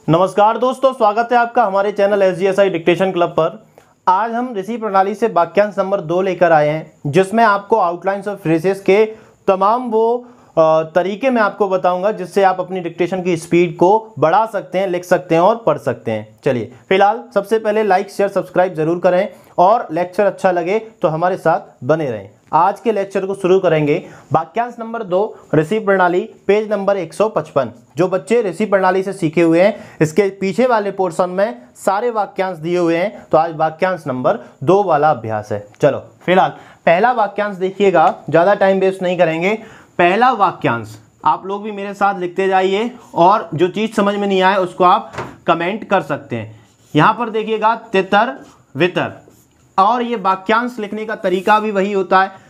नमस्कार दोस्तों, स्वागत है आपका हमारे चैनल SGSI डिक्टेशन क्लब पर। आज हम ऋषि प्रणाली से वाक्यांश नंबर 2 लेकर आए हैं, जिसमें आपको आउटलाइंस और फ्रेजेस के तमाम वो तरीके मैं आपको बताऊंगा जिससे आप अपनी डिक्टेशन की स्पीड को बढ़ा सकते हैं, लिख सकते हैं और पढ़ सकते हैं। चलिए, फिलहाल सबसे पहले लाइक शेयर सब्सक्राइब जरूर करें और लेक्चर अच्छा लगे तो हमारे साथ बने रहें। आज के लेक्चर को शुरू करेंगे वाक्यांश नंबर 2 ऋषि प्रणाली, पेज नंबर 155। जो बच्चे ऋषि प्रणाली से सीखे हुए हैं, इसके पीछे वाले पोर्शन में सारे वाक्यांश दिए हुए हैं। तो आज वाक्यांश नंबर 2 वाला अभ्यास है। चलो, फिलहाल पहला वाक्यांश देखिएगा, ज़्यादा टाइम वेस्ट नहीं करेंगे। पहला वाक्यांश आप लोग भी मेरे साथ लिखते जाइए और जो चीज़ समझ में नहीं आए उसको आप कमेंट कर सकते हैं। यहाँ पर देखिएगा तितर वितर, और ये वाक्यांश लिखने का तरीका भी वही होता है।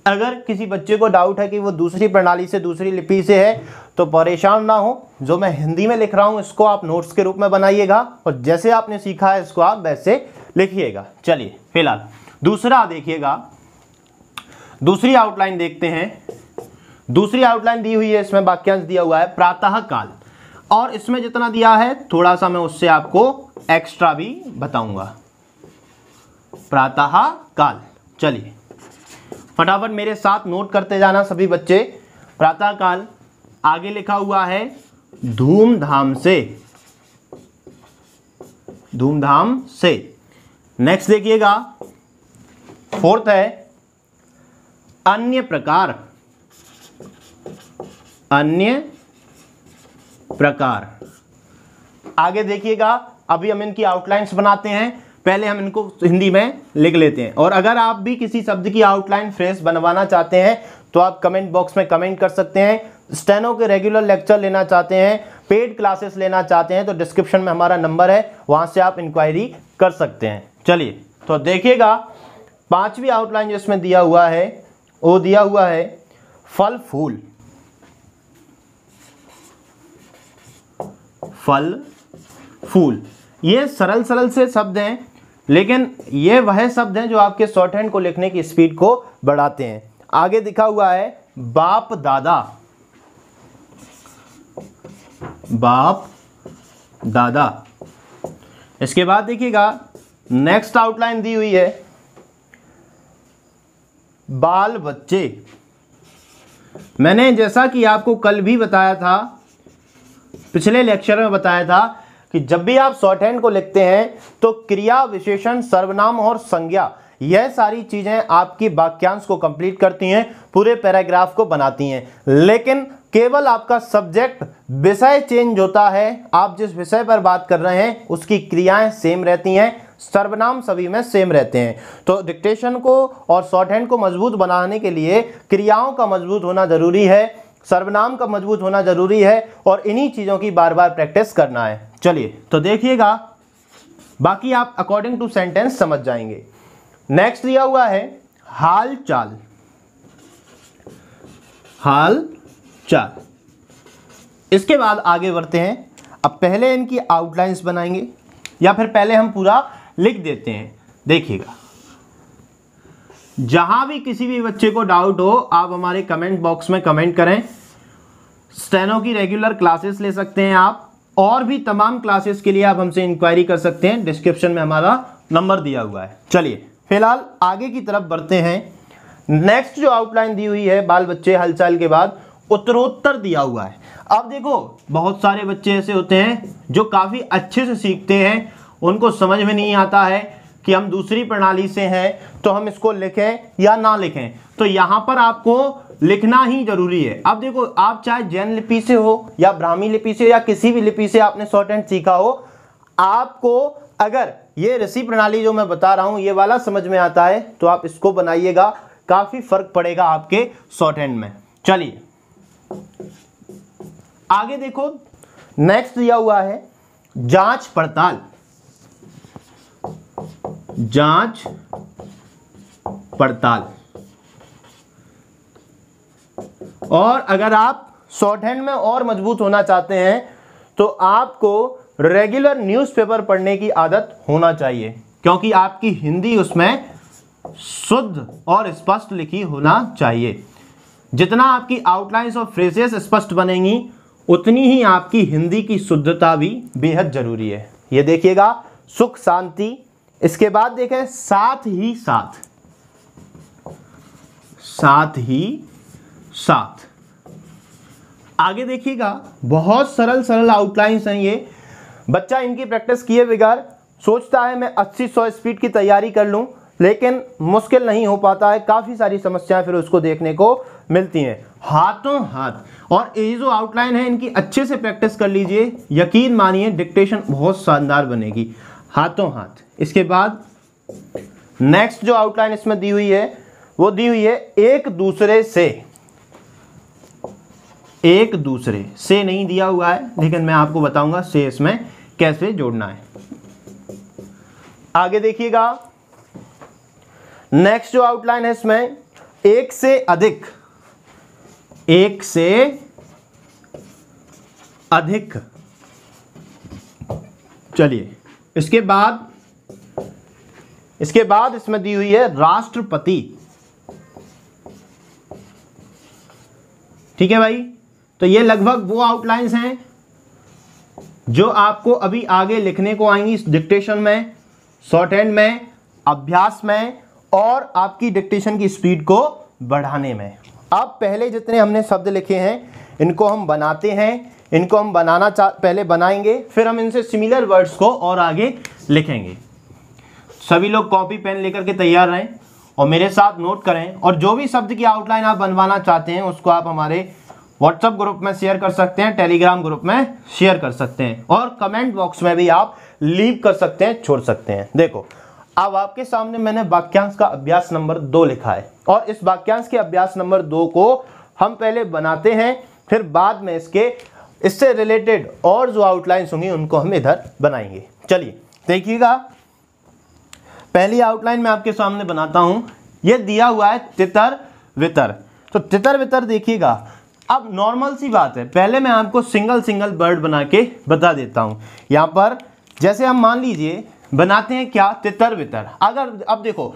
अगर किसी बच्चे को डाउट है कि वो दूसरी प्रणाली से, दूसरी लिपि से है, तो परेशान ना हो। जो मैं हिंदी में लिख रहा हूँ इसको आप नोट्स के रूप में बनाइएगा और जैसे आपने सीखा है इसको आप वैसे लिखिएगा। चलिए, फिलहाल दूसरा देखिएगा, दूसरी आउटलाइन देखते हैं। दूसरी आउटलाइन दी हुई है, इसमें वाक्यांश दिया हुआ है प्रातः काल, और इसमें जितना दिया है थोड़ा सा मैं उससे आपको एक्स्ट्रा भी बताऊंगा। प्रातः काल, चलिए फटाफट मेरे साथ नोट करते जाना सभी बच्चे। प्रातः काल, आगे लिखा हुआ है धूमधाम से, धूमधाम से। नेक्स्ट देखिएगा, फोर्थ है अन्य प्रकार, अन्य प्रकार। आगे देखिएगा, अभी हम इनकी आउटलाइंस बनाते हैं, पहले हम इनको हिंदी में लिख लेते हैं। और अगर आप भी किसी शब्द की आउटलाइन फ्रेज बनवाना चाहते हैं तो आप कमेंट बॉक्स में कमेंट कर सकते हैं। स्टेनो के रेगुलर लेक्चर लेना चाहते हैं, पेड क्लासेस लेना चाहते हैं, तो डिस्क्रिप्शन में हमारा नंबर है, वहां से आप इंक्वायरी कर सकते हैं। चलिए, तो देखिएगा पांचवी आउटलाइन जिसमें दिया हुआ है वो दिया हुआ है फल फूल, फल फूल। ये सरल सरल से शब्द हैं, लेकिन ये वह शब्द हैं जो आपके शॉर्ट हैंड को लिखने की स्पीड को बढ़ाते हैं। आगे दिखा हुआ है बाप दादा, बाप दादा। इसके बाद देखिएगा नेक्स्ट आउटलाइन दी हुई है बाल बच्चे। मैंने जैसा कि आपको कल भी बताया था, पिछले लेक्चर में बताया था कि जब भी आप शॉर्ट हैंड को लिखते हैं तो क्रिया, विशेषण, सर्वनाम और संज्ञा, यह सारी चीजें आपकी वाक्यांश को कंप्लीट करती हैं, पूरे पैराग्राफ को बनाती हैं। लेकिन केवल आपका सब्जेक्ट, विषय चेंज होता है। आप जिस विषय पर बात कर रहे हैं उसकी क्रियाएं सेम रहती हैं, सर्वनाम सभी में सेम रहते हैं। तो डिक्टेशन को और शॉर्ट हैंड को मजबूत बनाने के लिए क्रियाओं का मजबूत होना जरूरी है, सर्वनाम का मजबूत होना जरूरी है, और इन्हीं चीज़ों की बार बार प्रैक्टिस करना है। चलिए, तो देखिएगा, बाकी आप अकॉर्डिंग टू सेंटेंस समझ जाएंगे। नेक्स्ट दिया हुआ है हाल चाल, हाल चाल। इसके बाद आगे बढ़ते हैं। अब पहले इनकी आउटलाइंस बनाएंगे या फिर पहले हम पूरा लिख देते हैं। देखिएगा, जहां भी किसी भी बच्चे को डाउट हो आप हमारे कमेंट बॉक्स में कमेंट करें। स्टेनो की रेगुलर क्लासेस ले सकते हैं आप, और भी तमाम क्लासेस के लिए आप हमसे इंक्वायरी कर सकते हैं। डिस्क्रिप्शन में हमारा नंबर दिया हुआ है। चलिए, फिलहाल आगे की तरफ बढ़ते हैं। नेक्स्ट जो आउटलाइन दी हुई है बाल बच्चे हलचल के बाद उत्तरोत्तर दिया हुआ है। अब देखो, बहुत सारे बच्चे ऐसे होते हैं जो काफ़ी अच्छे से सीखते हैं, उनको समझ में नहीं आता है कि हम दूसरी प्रणाली से हैं तो हम इसको लिखें या ना लिखें। तो यहाँ पर आपको लिखना ही जरूरी है। अब देखो, आप चाहे जैन लिपि से हो या ब्राह्मी लिपि से या किसी भी लिपि से आपने शॉर्ट हैंड सीखा हो, आपको अगर ये ऋषि प्रणाली जो मैं बता रहा हूँ ये वाला समझ में आता है तो आप इसको बनाइएगा, काफ़ी फर्क पड़ेगा आपके शॉर्ट हैंड में। चलिए आगे देखो, नेक्स्ट दिया हुआ है जांच पड़ताल, जांच पड़ताल। और अगर आप शॉर्ट हैंड में और मजबूत होना चाहते हैं तो आपको रेगुलर न्यूज़पेपर पढ़ने की आदत होना चाहिए, क्योंकि आपकी हिंदी उसमें शुद्ध और स्पष्ट लिखी होना चाहिए। जितना आपकी आउटलाइंस और फ्रेजेस स्पष्ट बनेंगी उतनी ही आपकी हिंदी की शुद्धता भी बेहद जरूरी है। ये देखिएगा, सुख शांति, इसके बाद देखें साथ ही साथ, साथ ही साथ। आगे देखिएगा, बहुत सरल सरल आउटलाइंस हैं ये। बच्चा इनकी प्रैक्टिस किए बगैर सोचता है मैं 80-100 स्पीड की तैयारी कर लूं, लेकिन मुश्किल नहीं हो पाता है। काफ़ी सारी समस्याएं फिर उसको देखने को मिलती हैं। हाथों हाथ, और ये जो आउटलाइन है इनकी अच्छे से प्रैक्टिस कर लीजिए, यकीन मानिए डिक्टेशन बहुत शानदार बनेगी। हाथों हाथ। इसके बाद नेक्स्ट जो आउटलाइन इसमें दी हुई है वो दी हुई है एक दूसरे से। एक दूसरे से नहीं दिया हुआ है, लेकिन मैं आपको बताऊंगा से इसमें कैसे जोड़ना है। आगे देखिएगा, नेक्स्ट जो आउटलाइन है इसमें एक से अधिक, एक से अधिक। चलिए, इसके बाद इसमें दी हुई है राष्ट्रपति। ठीक है भाई, तो ये लगभग वो आउटलाइंस हैं जो आपको अभी आगे लिखने को आएंगी इस डिक्टेशन में, शॉर्ट हैंड में, अभ्यास में और आपकी डिक्टेशन की स्पीड को बढ़ाने में। अब पहले जितने हमने शब्द लिखे हैं इनको हम बनाते हैं, इनको हम पहले बनाएंगे, फिर हम इनसे सिमिलर वर्ड्स को और आगे लिखेंगे। सभी लोग कॉपी पेन लेकर के तैयार रहें और मेरे साथ नोट करें, और जो भी शब्द की आउटलाइन आप बनवाना चाहते हैं उसको आप हमारे व्हाट्सएप ग्रुप में शेयर कर सकते हैं, टेलीग्राम ग्रुप में शेयर कर सकते हैं, और कमेंट बॉक्स में भी आप लीव कर सकते हैं, छोड़ सकते हैं। देखो, अब आपके सामने मैंने वाक्यांश का अभ्यास नंबर 2 लिखा है, और इस वाक्यांश के अभ्यास नंबर 2 को हम पहले बनाते हैं, फिर बाद में इससे रिलेटेड और जो आउटलाइंस होंगी उनको हम इधर बनाएंगे। चलिए देखिएगा, पहली आउटलाइन मैं आपके सामने बनाता हूं। यह दिया हुआ है तितर वितर। तो तितर वितर देखिएगा, अब नॉर्मल सी बात है, पहले मैं आपको सिंगल सिंगल वर्ड बना के बता देता हूं। यहां पर जैसे हम मान लीजिए बनाते हैं क्या, तितर वितर। अगर अब देखो,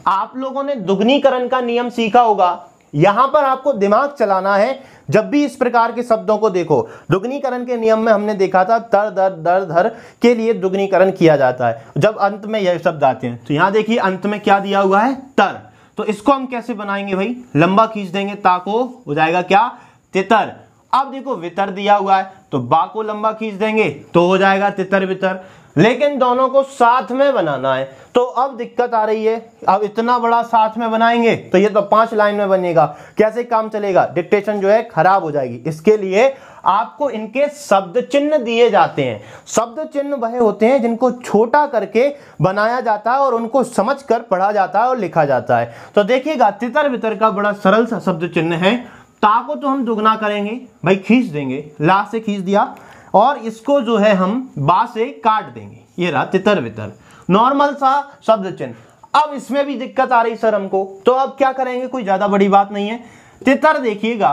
आप लोगों ने दुगनीकरण का नियम सीखा होगा, यहां पर आपको दिमाग चलाना है। जब भी इस प्रकार के शब्दों को देखो, दुगनीकरण के नियम में हमने देखा था तर दर दर धर के लिए दुगनीकरण किया जाता है जब अंत में यह शब्द आते हैं। तो यहां देखिए अंत में क्या दिया हुआ है, तर। तो इसको हम कैसे बनाएंगे भाई, लंबा खींच देंगे, ताको हो जाएगा क्या, तितर। अब देखो वितर दिया हुआ है, तो बा को लंबा खींच देंगे तो हो जाएगा तितर वितर, लेकिन दोनों को साथ में बनाना है। तो अब दिक्कत आ रही है, अब इतना बड़ा साथ में बनाएंगे तो ये तो 5 लाइन में बनेगा, कैसे काम चलेगा, डिक्टेशन जो है खराब हो जाएगी। इसके लिए आपको इनके शब्द चिन्ह दिए जाते हैं। शब्द चिन्ह वह होते हैं जिनको छोटा करके बनाया जाता है और उनको समझकर पढ़ा जाता है और लिखा जाता है। तो देखिएगा, तितर वितर का बड़ा सरल सा शब्द चिन्ह है। ता को तो हम दुगना करेंगे भाई, खींच देंगे, ला से खींच दिया, और इसको जो है हम बा से काट देंगे। ये रहा तितर वितर, नॉर्मल सा शब्द चिन्ह। अब इसमें भी दिक्कत आ रही सर हमको, तो अब क्या करेंगे, कोई ज्यादा बड़ी बात नहीं है। तितर देखिएगा,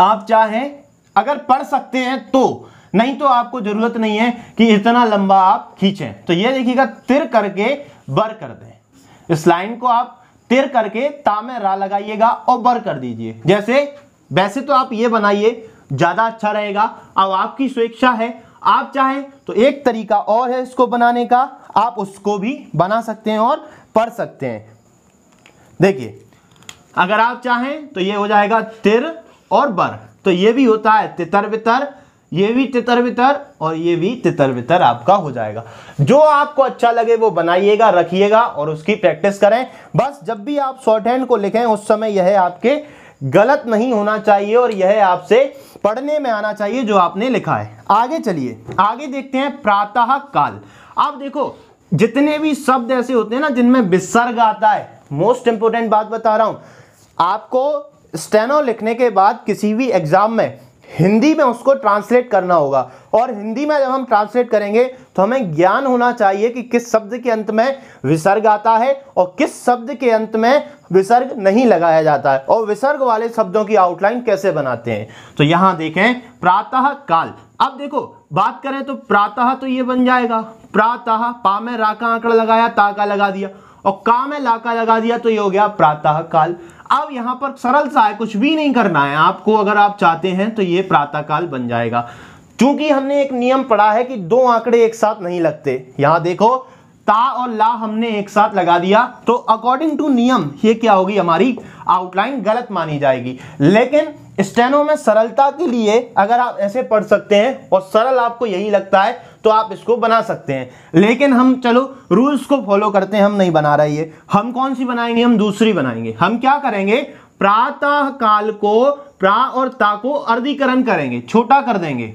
आप चाहें अगर पढ़ सकते हैं तो, नहीं तो आपको जरूरत नहीं है कि इतना लंबा आप खींचें। तो ये देखिएगा, तिर करके बर कर दें, इस लाइन को आप तिर करके ता में रा लगाइएगा और बर कर दीजिए। जैसे वैसे तो आप ये बनाइए, ज्यादा अच्छा रहेगा। अब आपकी स्वेच्छा है, आप चाहें तो एक तरीका और है इसको बनाने का, आप उसको भी बना सकते हैं और पढ़ सकते हैं। देखिए, अगर आप चाहें तो ये हो जाएगा तिर और बर, तो ये भी होता है तितर वितर, ये भी तितर वितर और ये भी तितर वितर आपका हो जाएगा। जो आपको अच्छा लगे वो बनाइएगा, रखिएगा और उसकी प्रैक्टिस करें। बस जब भी आप शॉर्ट हैंड को लिखें उस समय यह आपके गलत नहीं होना चाहिए और यह आपसे पढ़ने में आना चाहिए जो आपने लिखा है। आगे चलिए, आगे देखते हैं प्रातः काल। अब देखो, जितने भी शब्द ऐसे होते हैं ना जिनमें विसर्ग आता है, मोस्ट इंपोर्टेंट बात बता रहा हूं आपको, स्टेनो लिखने के बाद किसी भी एग्जाम में हिंदी में उसको ट्रांसलेट करना होगा, और हिंदी में जब हम ट्रांसलेट करेंगे तो हमें ज्ञान होना चाहिए कि किस शब्द के अंत में विसर्ग आता है और किस शब्द के अंत में विसर्ग नहीं लगाया जाता है, और विसर्ग वाले शब्दों की आउटलाइन कैसे बनाते हैं। तो यहां देखें प्रातः काल। अब देखो, बात करें तो प्रातः तो ये बन जाएगा प्रातः, पा में रा का आंकड़ा लगाया, ता का लगा दिया, और का में ला का लगा दिया तो ये हो गया प्रातः काल। अब यहां पर सरल सा है, कुछ भी नहीं करना है आपको, अगर आप चाहते हैं तो ये प्रातः काल बन जाएगा। क्योंकि हमने एक नियम पढ़ा है कि दो आंकड़े एक साथ नहीं लगते। यहां देखो ता और ला हमने एक साथ लगा दिया तो अकॉर्डिंग टू नियम ये क्या होगी, हमारी आउटलाइन गलत मानी जाएगी। लेकिन स्टेनो में सरलता के लिए अगर आप ऐसे पढ़ सकते हैं और सरल आपको यही लगता है तो आप इसको बना सकते हैं। लेकिन हम चलो रूल्स को फॉलो करते हैं, हम नहीं बना रहे ये। हम कौन सी बनाएंगे, हम दूसरी बनाएंगे। हम क्या करेंगे, प्रातः काल को प्रा और ता को अर्धीकरण करेंगे, छोटा कर देंगे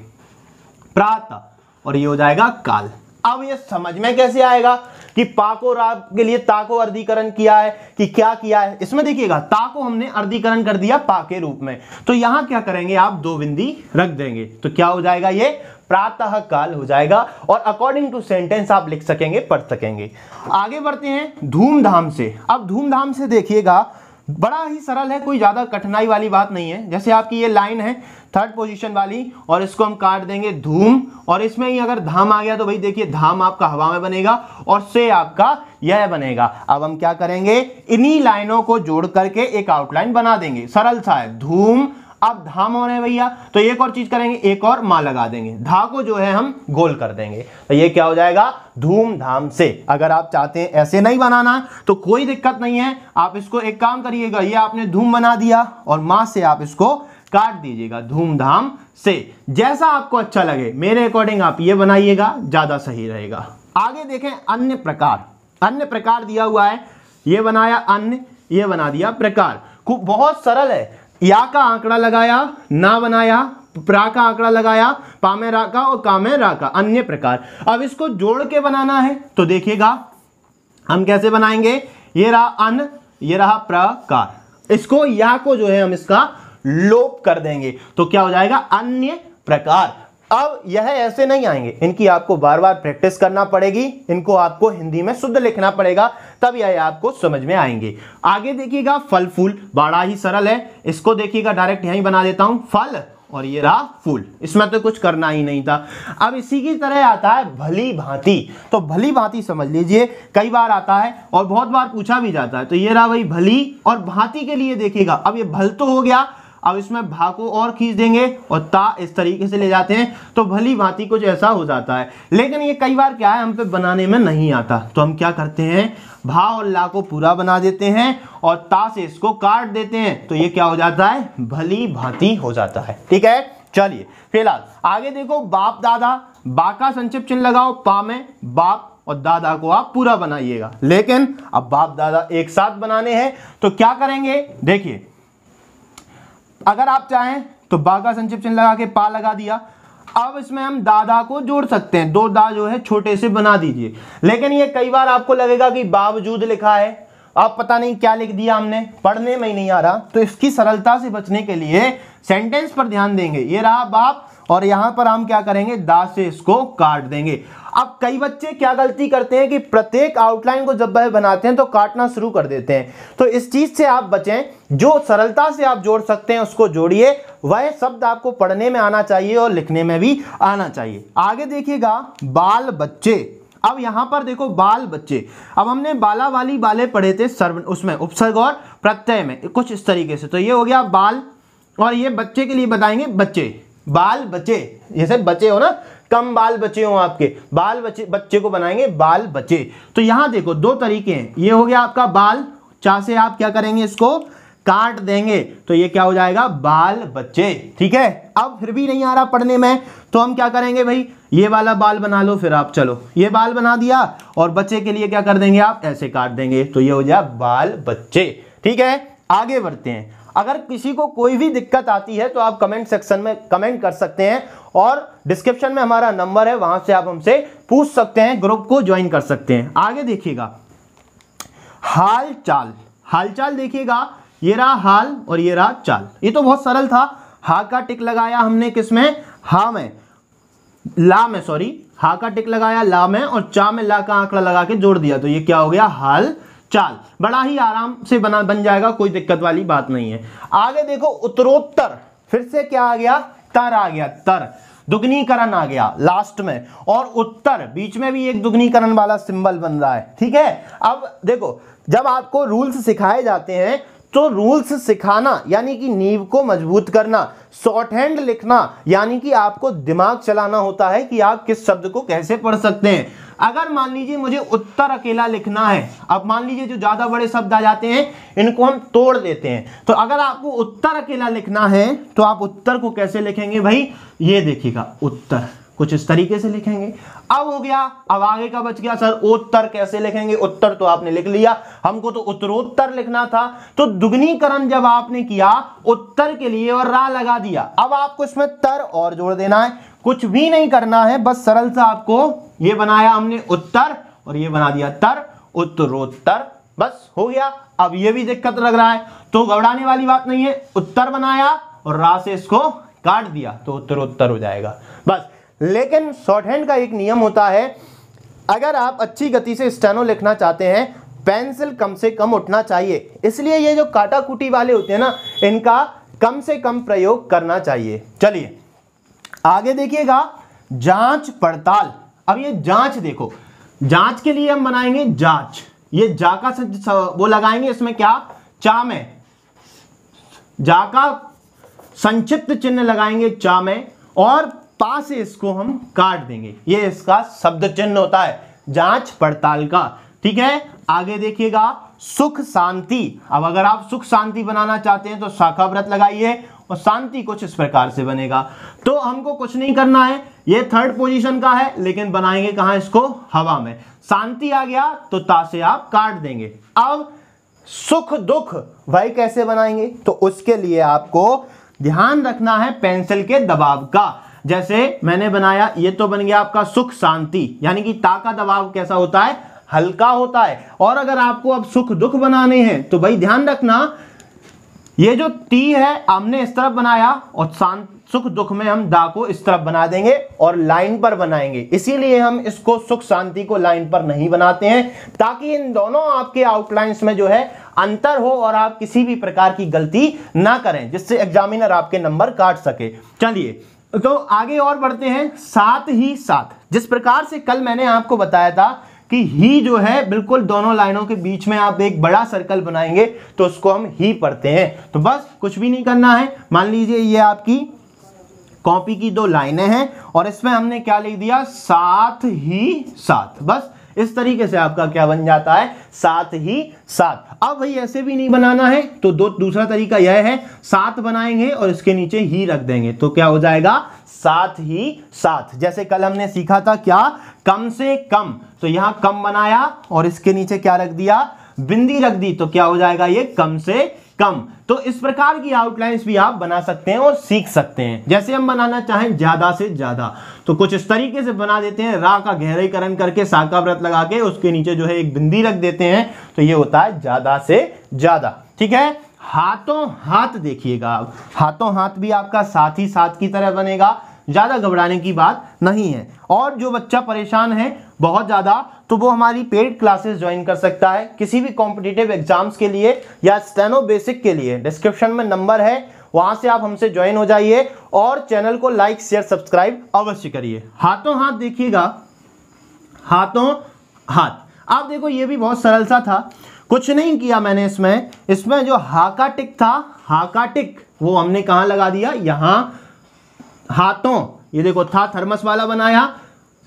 प्रातः, और ये हो जाएगा काल। अब ये समझ में कैसे आएगा कि पा को रा के लिए ता को अर्धीकरण किया है कि क्या किया है। इसमें देखिएगा ता को हमने अर्धीकरण कर दिया पा के रूप में, तो यहां क्या करेंगे, आप दो बिंदी रख देंगे तो क्या हो जाएगा, ये प्रातः काल हो जाएगा। और अकॉर्डिंग टू सेंटेंस आप लिख सकेंगे, पढ़ सकेंगे। आगे बढ़ते हैं धूमधाम से। अब धूमधाम से देखिएगा बड़ा ही सरल है, कोई ज्यादा कठिनाई वाली बात नहीं है। जैसे आपकी ये लाइन है थर्ड पोजीशन वाली और इसको हम काट देंगे धूम, और इसमें ही अगर धाम आ गया तो भाई देखिए धाम आपका हवा में बनेगा और से आपका यह बनेगा। अब हम क्या करेंगे, इन्हीं लाइनों को जोड़ करके एक आउटलाइन बना देंगे, सरल सा है। धूम, अब धाम हो रहे हैं भैया तो एक और चीज करेंगे, एक और मां लगा देंगे, धा को जो है हम गोल कर देंगे तो ये क्या हो जाएगा, धूमधाम से। अगर आप चाहते हैं ऐसे नहीं बनाना तो कोई दिक्कत नहीं है, आप इसको एक काम करिएगा, ये आपने धूम बना दिया और मां से आप इसको काट दीजिएगा, धूमधाम से। जैसा आपको अच्छा लगे, मेरे अकॉर्डिंग आप ये बनाइएगा, ज्यादा सही रहेगा। आगे देखें अन्य प्रकार। अन्य प्रकार दिया हुआ है, ये बनाया अन्य, ये बना दिया प्रकार। बहुत सरल है, या का आंकड़ा लगाया, ना बनाया, प्रा का आंकड़ा लगाया, पा में रा का और का में रा का, अन्य प्रकार। अब इसको जोड़ के बनाना है तो देखिएगा हम कैसे बनाएंगे, ये रहा अन, ये रहा प्रकार, इसको या को जो है हम इसका लोप कर देंगे तो क्या हो जाएगा, अन्य प्रकार। अब यह ऐसे नहीं आएंगे, इनकी आपको बार बार प्रैक्टिस करना पड़ेगी, इनको आपको हिंदी में शुद्ध लिखना पड़ेगा, तब यह आपको समझ में आएंगे। आगे देखिएगा फल फूल, बड़ा ही सरल है, इसको देखिएगा डायरेक्ट यहीं बना देता हूं, फल और ये रहा फूल, इसमें तो कुछ करना ही नहीं था। अब इसी की तरह आता है भली भांति, तो भली भांति समझ लीजिए, कई बार आता है और बहुत बार पूछा भी जाता है। तो ये रहा भाई भली, और भांति के लिए देखिएगा, अब ये भल तो हो गया, अब इसमें भा को और खींच देंगे और ता इस तरीके से ले जाते हैं तो भली भांति कुछ ऐसा हो जाता है। लेकिन ये कई बार क्या है, हम पे बनाने में नहीं आता, तो हम क्या करते हैं, भा और ला को पूरा बना देते हैं और ता से इसको काट देते हैं तो ये क्या हो जाता है, भली भांति हो जाता है। ठीक है, चलिए फिलहाल आगे देखो, बाप दादा, बा का संक्षिप्त चिन्ह लगाओ, पा में बाप और दादा को आप पूरा बनाइएगा। लेकिन अब बाप दादा एक साथ बनाने हैं तो क्या करेंगे, देखिए अगर आप चाहें तो बा का संक्षिप्त चिन्ह लगा के पा लगा दिया, अब इसमें हम दादा को जोड़ सकते हैं, दो दा जो है छोटे से बना दीजिए। लेकिन ये कई बार आपको लगेगा कि बावजूद लिखा है, अब पता नहीं क्या लिख दिया हमने, पढ़ने में ही नहीं आ रहा, तो इसकी सरलता से बचने के लिए सेंटेंस पर ध्यान देंगे। ये रहा बाप और यहां पर हम क्या करेंगे, दा से इसको काट देंगे। अब कई बच्चे क्या गलती करते हैं कि प्रत्येक आउटलाइन को जब वह बनाते हैं तो काटना शुरू कर देते हैं, तो इस चीज से आप बचें। जो सरलता से आप जोड़ सकते हैं उसको जोड़िए, वह शब्द आपको पढ़ने में आना चाहिए और लिखने में भी आना चाहिए। आगे देखिएगा बाल बच्चे। अब यहां पर देखो बाल बच्चे, अब हमने बाला वाली बाले पढ़े थे सर्व, उसमें उपसर्ग और प्रत्यय में कुछ इस तरीके से, तो ये हो गया बाल, और ये बच्चे के लिए बताएंगे बच्चे, बाल बच्चे, जैसे बच्चे हो ना, कम बाल बचे हो आपके, बाल बच्चे, बच्चे को बनाएंगे बाल बच्चे। तो यहां देखो दो तरीके हैं, ये हो गया आपका बाल, चा से आप क्या करेंगे, इसको काट देंगे तो ये क्या हो जाएगा, बाल बच्चे। ठीक है, अब फिर भी नहीं आ रहा पढ़ने में तो हम क्या करेंगे भाई, ये वाला बाल बना लो, फिर आप चलो ये बाल बना दिया और बच्चे के लिए क्या कर देंगे, आप ऐसे काट देंगे तो ये हो जाए बाल बच्चे। ठीक है, आगे बढ़ते हैं। अगर किसी को कोई भी दिक्कत आती है तो आप कमेंट सेक्शन में कमेंट कर सकते हैं और डिस्क्रिप्शन में हमारा नंबर है, वहां से आप हमसे पूछ सकते हैं, ग्रुप को ज्वाइन कर सकते हैं। आगे देखिएगा हाल चाल, हालचाल देखिएगा, ये रहा हाल और ये रहा चाल, ये तो बहुत सरल था। हा का टिक लगाया हमने किसमें, हा में, ला में, सॉरी हा का टिक लगाया ला में और चा में ला का आंकड़ा लगा के जोड़ दिया तो ये क्या हो गया, हाल चाल। बड़ा ही आराम से बन जाएगा, कोई दिक्कत वाली बात नहीं है। आगे देखो उत्तरोत्तर, फिर से क्या आ गया, तर आ गया, तर। दुगनीकरण आ गया लास्ट में, और उत्तर बीच में भी एक दुगनीकरण वाला सिंबल बन रहा है, ठीक है। अब देखो, जब आपको रूल्स सिखाए जाते हैं तो रूल्स सिखाना यानी कि नींव को मजबूत करना, शॉर्ट हैंड लिखना यानी कि आपको दिमाग चलाना होता है कि आप किस शब्द को कैसे पढ़ सकते हैं। अगर मान लीजिए मुझे उत्तर अकेला लिखना है, अब मान लीजिए जो ज्यादा बड़े शब्द आ जाते हैं इनको हम तोड़ देते हैं, तो अगर आपको उत्तर अकेला लिखना है तो आप उत्तर को कैसे लिखेंगे भाई, ये देखिएगा, उत्तर कुछ इस तरीके से लिखेंगे। अब हो गया, अब आगे का बच गया सर उत्तर कैसे लिखेंगे, उत्तर तो आपने लिख लिया, हमको तो उत्तरोत्तर लिखना था, तो दुगनीकरण जब आपने किया उत्तर के लिए और रा लगा दिया, अब आपको इसमें तर और जोड़ देना है, कुछ भी नहीं करना है, बस सरल सा आपको ये बनाया हमने उत्तर और ये बना दिया तर, उत्तरोत्तर, बस हो गया। अब ये भी दिक्कत लग रहा है तो घबराने वाली बात नहीं है, उत्तर बनाया और रा से इसको काट दिया तो उत्तरोत्तर हो जाएगा बस। लेकिन शॉर्ट हैंड का एक नियम होता है, अगर आप अच्छी गति से स्टेनो लिखना चाहते हैं पेंसिल कम से कम उठना चाहिए, इसलिए ये जो काटा कुटी वाले होते हैं ना इनका कम से कम प्रयोग करना चाहिए। चलिए आगे देखिएगा, जांच पड़ताल। अब ये जांच देखो, जांच के लिए हम बनाएंगे जांच, ये जा का वो लगाएंगे, इसमें क्या चा में, जा का संक्षिप्त चिन्ह लगाएंगे चा में और पा से इसको हम काट देंगे, ये इसका शब्द चिन्ह होता है जांच पड़ताल का, ठीक है। आगे देखिएगा सुख शांति। अब अगर आप सुख शांति बनाना चाहते हैं तो शाखा व्रत लगाइए और शांति कुछ इस प्रकार से बनेगा। तो हमको कुछ नहीं करना है, ये थर्ड पोजीशन का है लेकिन बनाएंगे कहां इसको, हवा में। शांति आ गया तो ता से आप काट देंगे। अब सुख दुख भाई कैसे बनाएंगे, तो उसके लिए आपको ध्यान रखना है पेंसिल के दबाव का। जैसे मैंने बनाया, ये तो बन गया आपका सुख शांति, यानी कि ता का दबाव कैसा होता है, हल्का होता है। और अगर आपको अब सुख दुख बनाने हैं तो भाई ध्यान रखना, ये जो ती है हमने इस तरफ बनाया और सुख दुख में हम दा को इस तरफ बना देंगे और लाइन पर बनाएंगे, इसीलिए हम इसको सुख शांति को लाइन पर नहीं बनाते हैं, ताकि इन दोनों आपके आउटलाइंस में जो है अंतर हो और आप किसी भी प्रकार की गलती ना करें, जिससे एग्जामिनर आपके नंबर काट सके। चलिए तो आगे और बढ़ते हैं, साथ ही साथ। जिस प्रकार से कल मैंने आपको बताया था कि ही जो है बिल्कुल दोनों लाइनों के बीच में आप एक बड़ा सर्कल बनाएंगे तो उसको हम ही पढ़ते हैं। तो बस कुछ भी नहीं करना है, मान लीजिए ये आपकी कॉपी की दो लाइनें हैं और इसमें हमने क्या लिख दिया, साथ ही साथ। बस इस तरीके से आपका क्या बन जाता है, साथ ही साथ। अब भाई ऐसे भी नहीं बनाना है तो दूसरा तरीका यह है, साथ बनाएंगे और इसके नीचे ही रख देंगे तो क्या हो जाएगा, साथ ही साथ। जैसे कल हमने सीखा था क्या, कम से कम, तो यहां कम बनाया और इसके नीचे क्या रख दिया, बिंदी रख दी, तो क्या हो जाएगा ये कम से कम। तो इस प्रकार की आउटलाइंस भी आप बना सकते हैं और सीख सकते हैं। जैसे हम बनाना चाहें ज्यादा से ज्यादा तो कुछ इस तरीके से बना देते हैं, रा का गहरीकरण करके शाखा व्रत लगा के उसके नीचे जो है एक बिंदी रख देते हैं तो ये होता है ज्यादा से ज्यादा, ठीक है। हाथों हाथ देखिएगा, आप हाथों हाथ भी आपका साथ ही साथ की तरह बनेगा, ज्यादा घबराने की बात नहीं है। और जो बच्चा परेशान है बहुत ज्यादा तो वो हमारी पेड क्लासेस ज्वाइन कर सकता है किसी भी कॉम्पिटिटिव एग्जाम्स के लिए या स्टेनो बेसिक के लिए, डिस्क्रिप्शन में नंबर है, वहां से आप हमसे ज्वाइन हो जाइए और चैनल को लाइक शेयर सब्सक्राइब अवश्य करिए। हाथों हाथ देखिएगा, हाथों हाथ। आप देखो ये भी बहुत सरल सा था, कुछ नहीं किया मैंने इसमें जो हा का टिक था, हा का टिक वो हमने कहां लगा दिया, यहां हाथों, ये देखो था थर्मस वाला बनाया,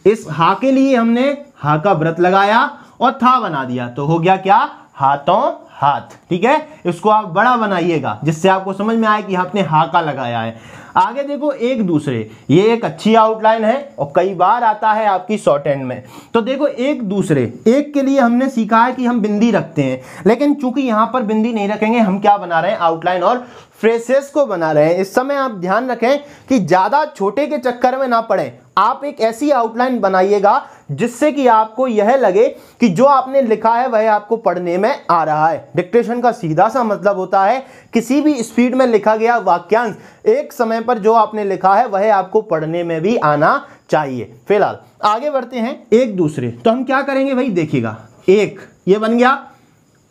इस हा के लिए हमने हा का व्रत लगाया और था बना दिया तो हो गया क्या, हाथों हाथ, ठीक है। इसको आप बड़ा बनाइएगा जिससे आपको समझ में आए कि आपने हा का लगाया है। आगे देखो एक दूसरे, ये एक अच्छी आउटलाइन है और कई बार आता है आपकी शॉर्ट हैंड में। तो देखो एक दूसरे, एक के लिए हमने सीखा है कि हम बिंदी रखते हैं, लेकिन चूंकि यहां पर बिंदी नहीं रखेंगे, हम क्या बना रहे हैं, आउटलाइन और फ्रेसेस को बना रहे हैं। इस समय आप ध्यान रखें कि ज्यादा छोटे के चक्कर में ना पड़े, आप एक ऐसी आउटलाइन बनाइएगा जिससे कि आपको यह लगे कि जो आपने लिखा है वह आपको पढ़ने में आ रहा है। डिक्टेशन का सीधा सा मतलब होता है किसी भी स्पीड में लिखा गया वाक्यांश एक समय पर जो आपने लिखा है वह आपको पढ़ने में भी आना चाहिए। फिलहाल आगे बढ़ते हैं, एक दूसरे। तो हम क्या करेंगे भाई, देखिएगा एक ये बन गया,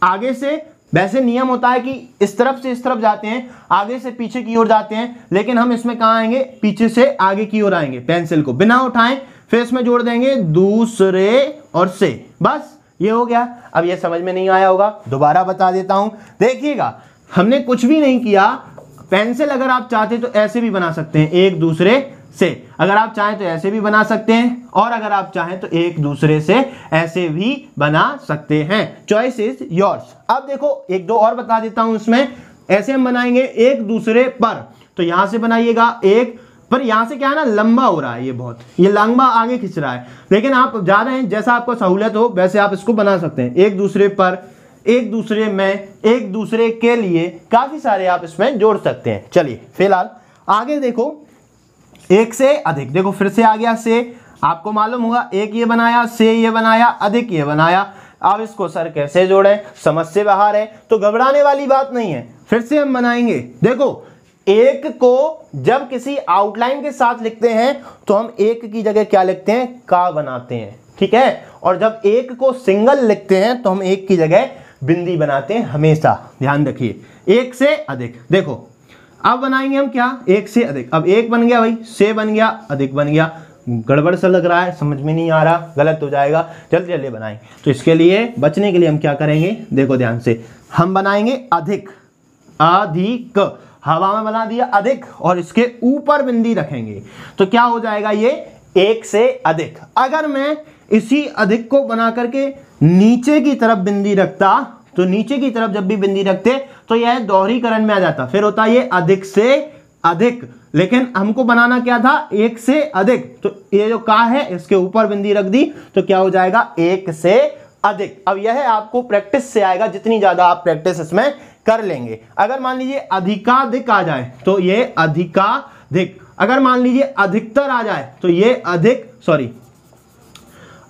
आगे से वैसे नियम होता है कि इस तरफ से इस तरफ जाते हैं, आगे से पीछे की ओर जाते हैं, लेकिन हम इसमें कहाँ आएंगे, पीछे से आगे की ओर आएंगे। पेंसिल को बिना उठाएं फिर इसमें जोड़ देंगे दूसरे और से, बस ये हो गया। अब ये समझ में नहीं आया होगा, दोबारा बता देता हूं। देखिएगा हमने कुछ भी नहीं किया। पेंसिल अगर आप चाहते तो ऐसे भी बना सकते हैं, एक दूसरे से, अगर आप चाहें तो ऐसे भी बना सकते हैं, और अगर आप चाहें तो एक दूसरे से ऐसे भी बना सकते हैं। Choice is yours. अब देखो एक दो और बता देता हूं इसमें। ऐसे हम बनाएंगे एक दूसरे पर, तो यहां से बनाइएगा एक पर, यहां से क्या है ना, लंबा हो रहा है, ये बहुत, ये लंबा आगे खिंच रहा है, लेकिन आप जा रहे हैं जैसा आपको सहूलियत हो वैसे आप इसको बना सकते हैं। एक दूसरे पर, एक दूसरे में, एक दूसरे के लिए, काफी सारे आप इसमें जोड़ सकते हैं। चलिए फिलहाल आगे देखो, एक से अधिक, देखो फिर से आ गया से, आपको मालूम होगा एक ये बनाया, से ये बनाया, अधिक ये बनाया। अब इसको सर कैसे जोड़ें, समझ से बाहर है, तो घबराने वाली बात नहीं है। फिर से हम बनाएंगे, देखो एक को जब किसी आउटलाइन के साथ लिखते हैं तो हम एक की जगह क्या लिखते हैं, का बनाते हैं, ठीक है। और जब एक को सिंगल लिखते हैं तो हम एक की जगह बिंदी बनाते हैं हमेशा, ध्यान रखिए। एक से अधिक, देखो अब बनाएंगे हम क्या, एक से अधिक। अब एक बन गया भाई, से बन गया, अधिक बन गया। गड़बड़ सा लग रहा है, समझ में नहीं आ रहा, गलत हो जाएगा, जल्दी जल्दी बनाएं। तो इसके लिए बचने के लिए हम क्या करेंगे, देखो ध्यान से, हम बनाएंगे अधिक, अधिक, हवा में बना दिया अधिक, और इसके ऊपर बिंदी रखेंगे तो क्या हो जाएगा, ये एक से अधिक। अगर मैं इसी अधिक को बना करके नीचे की तरफ बिंदी रखता, तो नीचे की तरफ जब भी बिंदी रखते तो यह दोहरीकरण में आ जाता, फिर होता ये अधिक से अधिक। लेकिन हमको बनाना क्या था, एक से अधिक, तो ये जो का है इसके ऊपर बिंदी रख दी तो क्या हो जाएगा, एक से अधिक। अब यह आपको प्रैक्टिस से आएगा, जितनी ज्यादा आप प्रैक्टिस इसमें कर लेंगे। अगर मान लीजिए अधिकाधिक आ जाए तो ये अधिकाधिक, अगर मान लीजिए अधिकतर आ जाए तो ये अधिक, सॉरी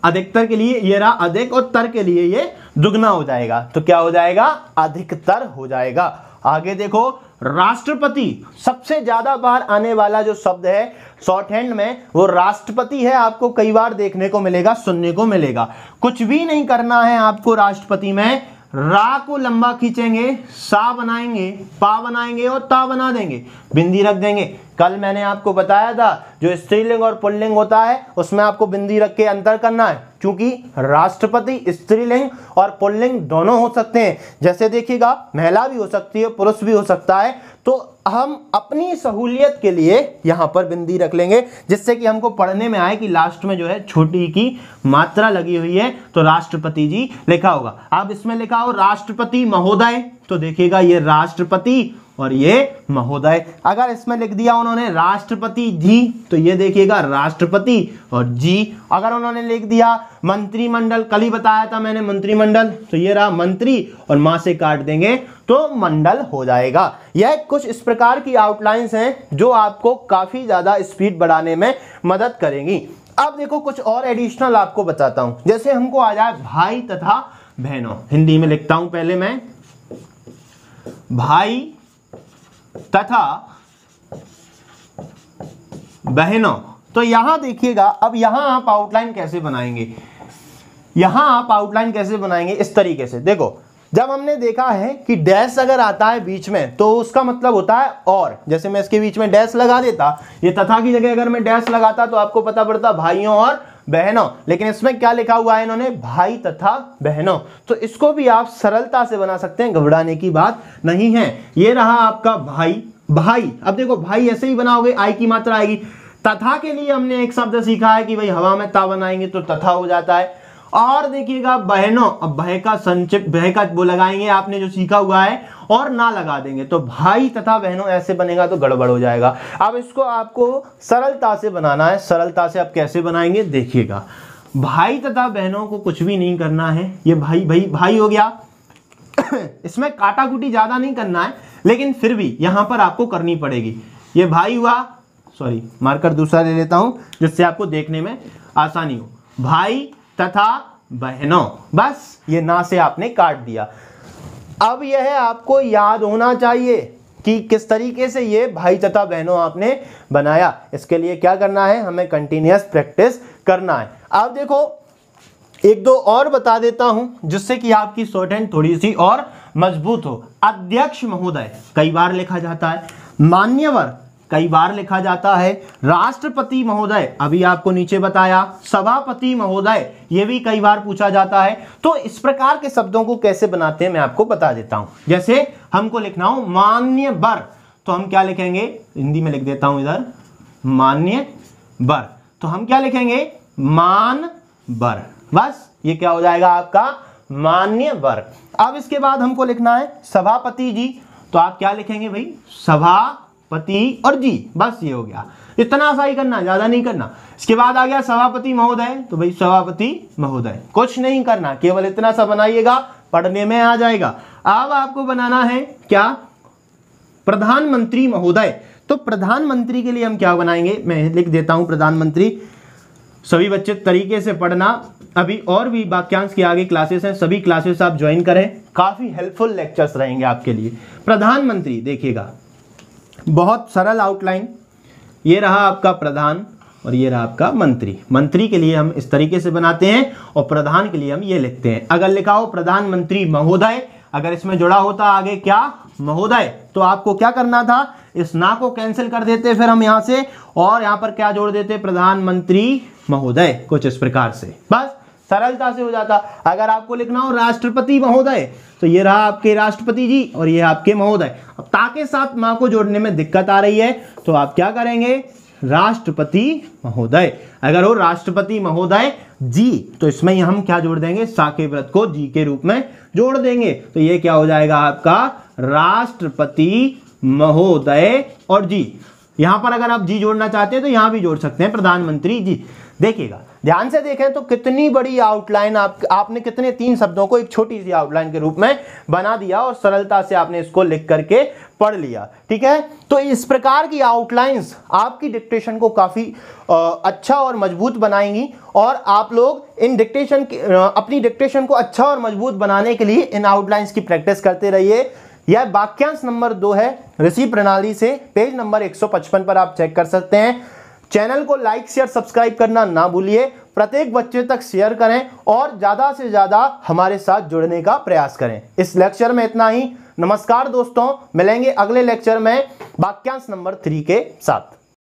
अधिकतर के लिए ये रहा अधिक, और तर के लिए ये दुगना हो जाएगा, तो क्या हो जाएगा, अधिकतर हो जाएगा। आगे देखो, राष्ट्रपति, सबसे ज्यादा बार आने वाला जो शब्द है शॉर्ट हैंड में वो राष्ट्रपति है। आपको कई बार देखने को मिलेगा, सुनने को मिलेगा। कुछ भी नहीं करना है आपको राष्ट्रपति में, रा को लंबा खींचेंगे, सा बनाएंगे, पा बनाएंगे और ता बना देंगे, बिंदी रख देंगे। कल मैंने आपको बताया था जो स्त्रीलिंग और पुल्लिंग होता है उसमें आपको बिंदी रख के अंतर करना है, क्योंकि राष्ट्रपति स्त्रीलिंग और पुल्लिंग दोनों हो सकते हैं। जैसे देखिएगा महिला भी हो सकती है, पुरुष भी हो सकता है, तो हम अपनी सहूलियत के लिए यहां पर बिंदी रख लेंगे, जिससे कि हमको पढ़ने में आए कि लास्ट में जो है छोटी की मात्रा लगी हुई है तो राष्ट्रपति जी लिखा होगा। अब इसमें लिखा हो राष्ट्रपति महोदय, तो देखिएगा ये राष्ट्रपति और ये महोदय। अगर इसमें लिख दिया उन्होंने राष्ट्रपति जी, तो ये देखिएगा राष्ट्रपति और जी। अगर उन्होंने लिख दिया मंत्रिमंडल, कल ही बताया था मैंने मंत्रिमंडल, तो ये रहा मंत्री और मां से काट देंगे तो मंडल हो जाएगा। यह कुछ इस प्रकार की आउटलाइंस हैं जो आपको काफी ज्यादा स्पीड बढ़ाने में मदद करेंगी। अब देखो कुछ और एडिशनल आपको बताता हूं। जैसे हमको आ जाए भाई तथा बहनों, हिंदी में लिखता हूं पहले मैं, भाई तथा बहनों। तो यहां देखिएगा, अब यहां आप आउटलाइन कैसे बनाएंगे, यहां आप आउटलाइन कैसे बनाएंगे, इस तरीके से। देखो जब हमने देखा है कि डैश अगर आता है बीच में तो उसका मतलब होता है और, जैसे मैं इसके बीच में डैश लगा देता, ये तथा की जगह अगर मैं डैश लगाता तो आपको पता पड़ता भाइयों और बहनों, लेकिन इसमें क्या लिखा हुआ है इन्होंने, भाई तथा बहनों। तो इसको भी आप सरलता से बना सकते हैं, घबराने की बात नहीं है। ये रहा आपका भाई, भाई। अब देखो भाई ऐसे ही बनाओगे, आई की मात्रा आएगी। तथा के लिए हमने एक शब्द सीखा है कि भाई हवा में ता बनाएंगे तो तथा हो जाता है। और देखिएगा बहनों, अब भय का संक्षिप्त, भय का वो लगाएंगे आपने जो सीखा हुआ है, और ना लगा देंगे तो भाई तथा बहनों ऐसे बनेगा तो गड़बड़ हो जाएगा। अब इसको आपको सरलता से बनाना है। सरलता से आप कैसे बनाएंगे देखिएगा, भाई तथा बहनों को कुछ भी नहीं करना है, ये भाई भाई भाई हो गया। इसमें काटा कुटी ज्यादा नहीं करना है, लेकिन फिर भी यहां पर आपको करनी पड़ेगी। ये भाई हुआ, सॉरी मार्कर दूसरा ले लेता हूं जिससे आपको देखने में आसानी हो, भाई तथा बहनों, बस ये ना से आपने काट दिया। अब यह आपको याद होना चाहिए कि किस तरीके से ये भाई तथा बहनों आपने बनाया। इसके लिए क्या करना है, हमें कंटिन्यूअस प्रैक्टिस करना है। अब देखो एक दो और बता देता हूं जिससे कि आपकी शॉर्ट हैंड थोड़ी सी और मजबूत हो। अध्यक्ष महोदय कई बार लिखा जाता है, मान्यवर कई बार लिखा जाता है, राष्ट्रपति महोदय अभी आपको नीचे बताया, सभापति महोदय ये भी कई बार पूछा जाता है। तो इस प्रकार के शब्दों को कैसे बनाते हैं मैं आपको बता देता हूं। जैसे हमको लिखना हो मान्यवर, तो हम क्या लिखेंगे, हिंदी में लिख देता हूं इधर, मान्यवर, तो हम क्या लिखेंगे, मानवर, बस ये क्या हो जाएगा आपका मान्यवर। अब इसके बाद हमको लिखना है सभापति जी, तो आप क्या लिखेंगे भाई, सभापति और जी, बस ये हो गया, इतना सा ही करना, ज्यादा नहीं करना। इसके बाद आ गया सभापति महोदय, तो भाई सभापति महोदय, कुछ नहीं करना, केवल इतना सा बनाइएगा, पढ़ने में आ जाएगा। अब आपको बनाना है क्या, प्रधानमंत्री महोदय, तो प्रधानमंत्री के लिए हम क्या बनाएंगे, मैं लिख देता हूं प्रधानमंत्री। सभी बच्चे तरीके से पढ़ना, अभी और भी वाक्यांश की आगे क्लासेस हैं, सभी क्लासेस आप ज्वाइन करें, काफी हेल्पफुल लेक्चर्स रहेंगे आपके लिए। प्रधानमंत्री देखिएगा, बहुत सरल आउटलाइन, ये रहा आपका प्रधान और ये रहा आपका मंत्री। मंत्री के लिए हम इस तरीके से बनाते हैं और प्रधान के लिए हम ये लिखते हैं। अगर लिखा हो प्रधानमंत्री महोदय, अगर इसमें जुड़ा होता आगे क्या, महोदय, तो आपको क्या करना था, इस ना को कैंसिल कर देते फिर हम यहां से, और यहां पर क्या जोड़ देते, प्रधानमंत्री महोदय, कुछ इस प्रकार से, बस सरलता से हो जाता। अगर आपको लिखना हो राष्ट्रपति महोदय, तो ये रहा आपके राष्ट्रपति जी और ये आपके महोदय। अब ताके साथ मां को जोड़ने में दिक्कत आ रही है, तो आप क्या करेंगे, राष्ट्रपति महोदय। अगर हो राष्ट्रपति महोदय जी, तो इसमें हम क्या जोड़ देंगे, सा के व्रत को जी के रूप में जोड़ देंगे, तो ये क्या हो जाएगा आपका राष्ट्रपति महोदय और जी। यहां पर अगर आप जी जोड़ना चाहते हैं तो यहां भी जोड़ सकते हैं, प्रधानमंत्री जी। देखिएगा, ध्यान से देखें तो कितनी बड़ी आउटलाइन आपने कितने 3 शब्दों को एक छोटी सी आउटलाइन के रूप में बना दिया और सरलता से आपने इसको लिख करके पढ़ लिया। ठीक है, तो इस प्रकार की आउटलाइंस आपकी डिक्टेशन को काफी अच्छा और मजबूत बनाएंगी, और आप लोग इन डिक्टेशन अपनी डिक्टेशन को अच्छा और मजबूत बनाने के लिए इन आउटलाइंस की प्रैक्टिस करते रहिए। यह वाक्यांश नंबर 2 है ऋषि प्रणाली से, पेज नंबर 155 पर आप चेक कर सकते हैं। चैनल को लाइक शेयर सब्सक्राइब करना ना भूलिए, प्रत्येक बच्चे तक शेयर करें और ज्यादा से ज्यादा हमारे साथ जुड़ने का प्रयास करें। इस लेक्चर में इतना ही। नमस्कार दोस्तों, मिलेंगे अगले लेक्चर में वाक्यांश नंबर 3 के साथ।